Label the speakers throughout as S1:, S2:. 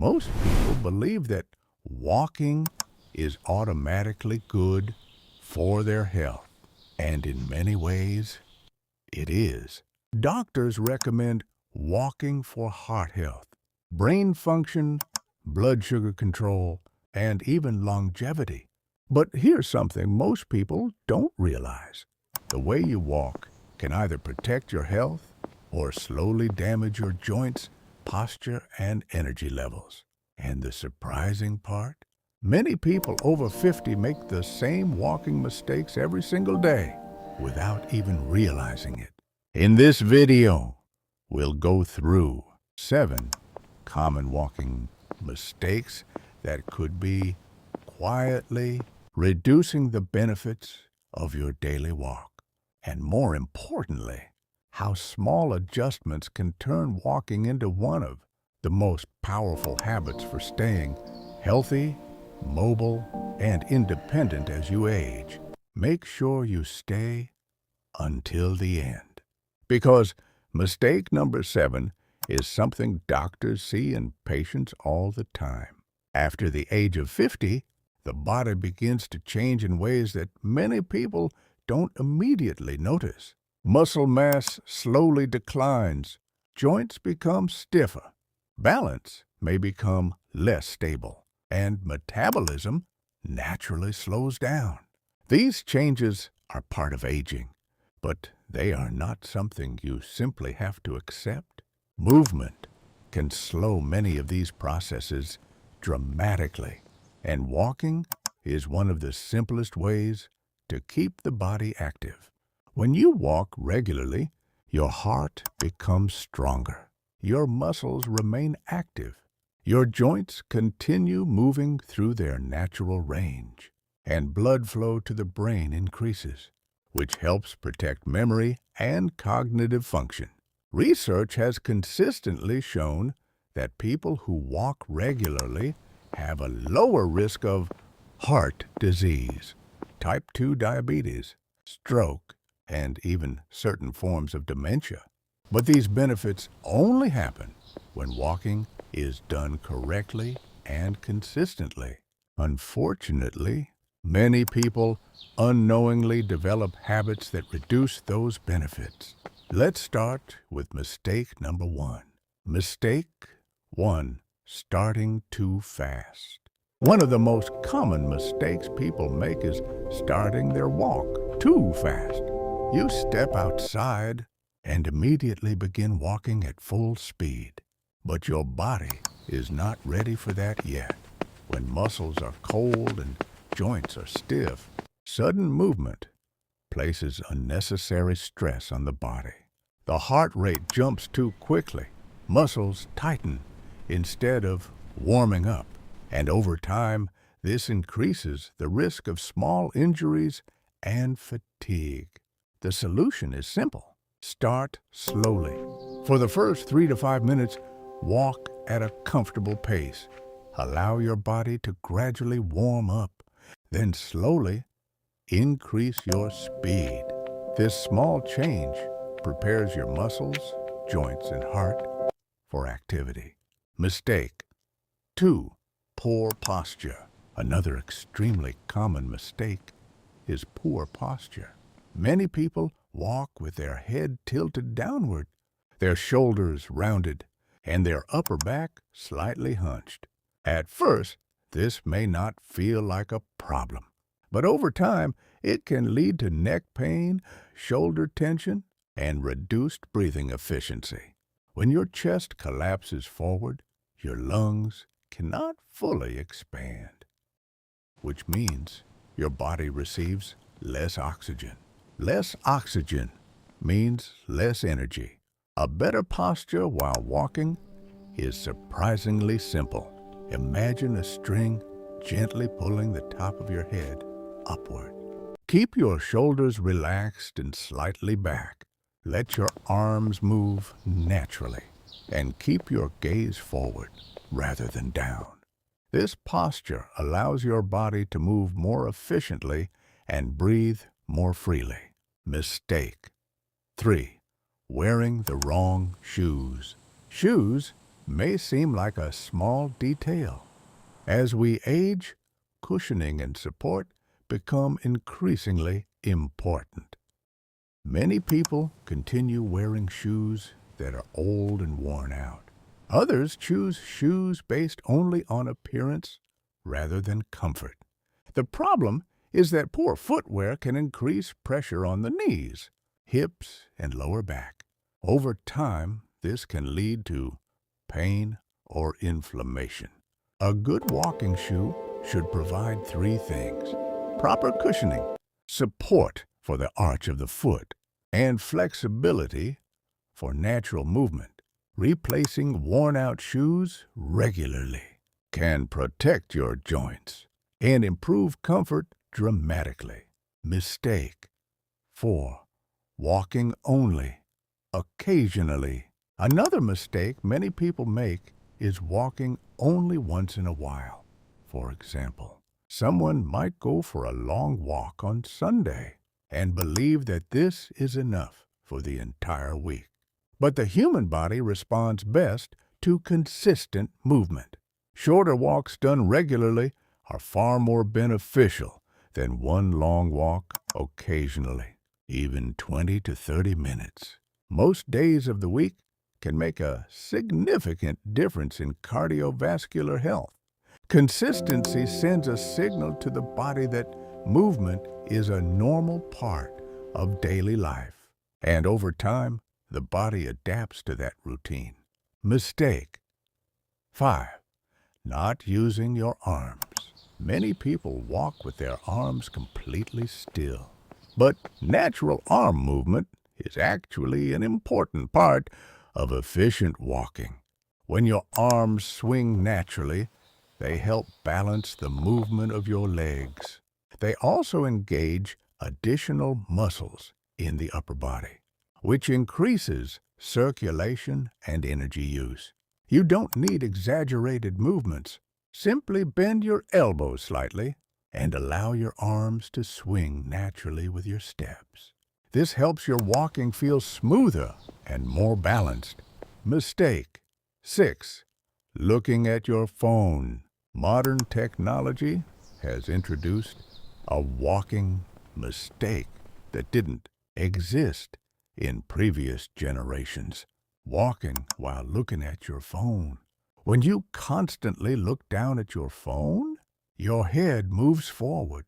S1: Most people believe that walking is automatically good for their health, and in many ways, it is. Doctors recommend walking for heart health, brain function, blood sugar control, and even longevity. But here's something most people don't realize. The way you walk can either protect your health or slowly damage your joints, posture, and energy levels. And the surprising part? Many people over 50 make the same walking mistakes every single day without even realizing it. In this video, we'll go through 7 common walking mistakes that could be quietly reducing the benefits of your daily walk. And more importantly, how small adjustments can turn walking into one of the most powerful habits for staying healthy, mobile, and independent as you age. Make sure you stay until the end. Because mistake number 7 is something doctors see in patients all the time. After the age of 50, the body begins to change in ways that many people don't immediately notice. Muscle mass slowly declines, joints become stiffer, balance may become less stable, and metabolism naturally slows down. These changes are part of aging, but they are not something you simply have to accept. Movement can slow many of these processes dramatically, and walking is one of the simplest ways to keep the body active. When you walk regularly, your heart becomes stronger, your muscles remain active, your joints continue moving through their natural range, and blood flow to the brain increases, which helps protect memory and cognitive function. Research has consistently shown that people who walk regularly have a lower risk of heart disease, type 2 diabetes, stroke, and even certain forms of dementia. But these benefits only happen when walking is done correctly and consistently. Unfortunately, many people unknowingly develop habits that reduce those benefits. Let's start with mistake number 1. Mistake 1. Starting too fast. One of the most common mistakes people make is starting their walk too fast. You step outside and immediately begin walking at full speed. But your body is not ready for that yet. When muscles are cold and joints are stiff, sudden movement places unnecessary stress on the body. The heart rate jumps too quickly. Muscles tighten instead of warming up. And over time, this increases the risk of small injuries and fatigue. The solution is simple. Start slowly. For the first 3 to 5 minutes, walk at a comfortable pace. Allow your body to gradually warm up. Then slowly increase your speed. This small change prepares your muscles, joints, and heart for activity. Mistake 2. Poor posture. Another extremely common mistake is poor posture. Many people walk with their head tilted downward, their shoulders rounded, and their upper back slightly hunched. At first, this may not feel like a problem, but over time, it can lead to neck pain, shoulder tension, and reduced breathing efficiency. When your chest collapses forward, your lungs cannot fully expand, which means your body receives less oxygen. Less oxygen means less energy. A better posture while walking is surprisingly simple. Imagine a string gently pulling the top of your head upward. Keep your shoulders relaxed and slightly back. Let your arms move naturally, and keep your gaze forward rather than down. This posture allows your body to move more efficiently and breathe more freely. Mistake 3. Wearing the wrong shoes. Shoes may seem like a small detail. As we age, cushioning and support become increasingly important. Many people continue wearing shoes that are old and worn out. Others choose shoes based only on appearance rather than comfort. The problem is that poor footwear can increase pressure on the knees, hips, and lower back. Over time, this can lead to pain or inflammation. A good walking shoe should provide three things: proper cushioning, support for the arch of the foot, and flexibility for natural movement. Replacing worn-out shoes regularly can protect your joints and improve comfort dramatically. Mistake 4. Walking only, occasionally. Another mistake many people make is walking only once in a while. For example, someone might go for a long walk on Sunday and believe that this is enough for the entire week. But the human body responds best to consistent movement. Shorter walks done regularly are far more beneficial than one long walk occasionally, even 20 to 30 minutes. Most days of the week can make a significant difference in cardiovascular health. Consistency sends a signal to the body that movement is a normal part of daily life, and over time, the body adapts to that routine. Mistake 5. Not using your arms. Many people walk with their arms completely still. But natural arm movement is actually an important part of efficient walking. When your arms swing naturally, they help balance the movement of your legs. They also engage additional muscles in the upper body, which increases circulation and energy use. You don't need exaggerated movements. Simply bend your elbows slightly and allow your arms to swing naturally with your steps. This helps your walking feel smoother and more balanced. Mistake 6. Looking at your phone. Modern technology has introduced a walking mistake that didn't exist in previous generations. Walking while looking at your phone. When you constantly look down at your phone, your head moves forward,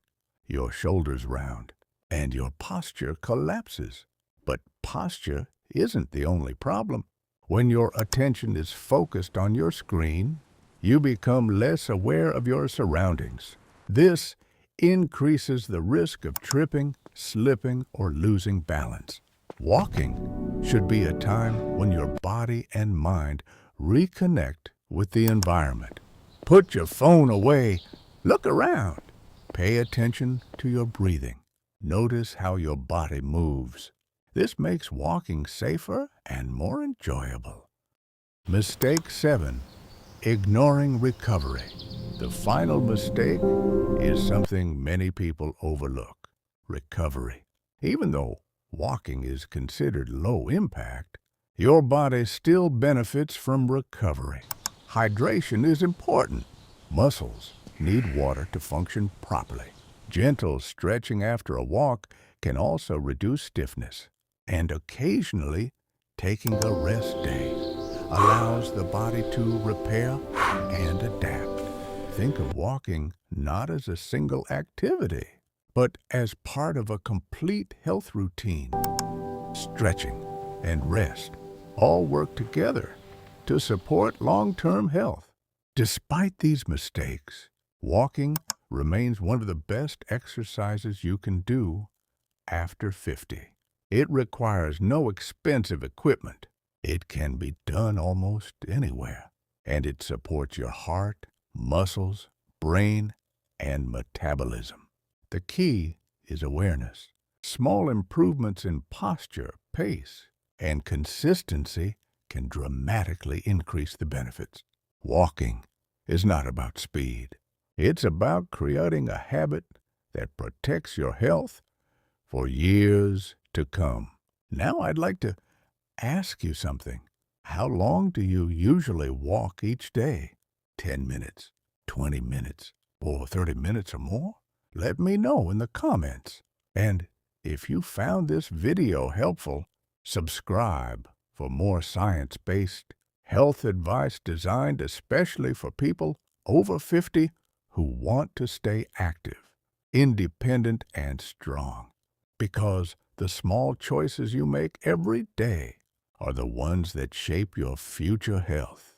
S1: your shoulders round, and your posture collapses. But posture isn't the only problem. When your attention is focused on your screen, you become less aware of your surroundings. This increases the risk of tripping, slipping, or losing balance. Walking should be a time when your body and mind reconnect with the environment. Put your phone away. Look around. Pay attention to your breathing. Notice how your body moves. This makes walking safer and more enjoyable. Mistake 7. Ignoring recovery. The final mistake is something many people overlook: recovery. Even though walking is considered low impact, your body still benefits from recovery. Hydration is important. Muscles need water to function properly. Gentle stretching after a walk can also reduce stiffness. And occasionally, taking a rest day allows the body to repair and adapt. Think of walking not as a single activity, but as part of a complete health routine. Stretching and rest all work together to support long-term health. Despite these mistakes, walking remains one of the best exercises you can do after 50. It requires no expensive equipment. It can be done almost anywhere, and it supports your heart, muscles, brain, and metabolism. The key is awareness. Small improvements in posture, pace, and consistency can dramatically increase the benefits. Walking is not about speed. It's about creating a habit that protects your health for years to come. Now I'd like to ask you something. How long do you usually walk each day? 10 minutes, 20 minutes, or 30 minutes or more? Let me know in the comments. And if you found this video helpful, subscribe for more science-based health advice designed especially for people over 50 who want to stay active, independent, and strong. Because the small choices you make every day are the ones that shape your future health.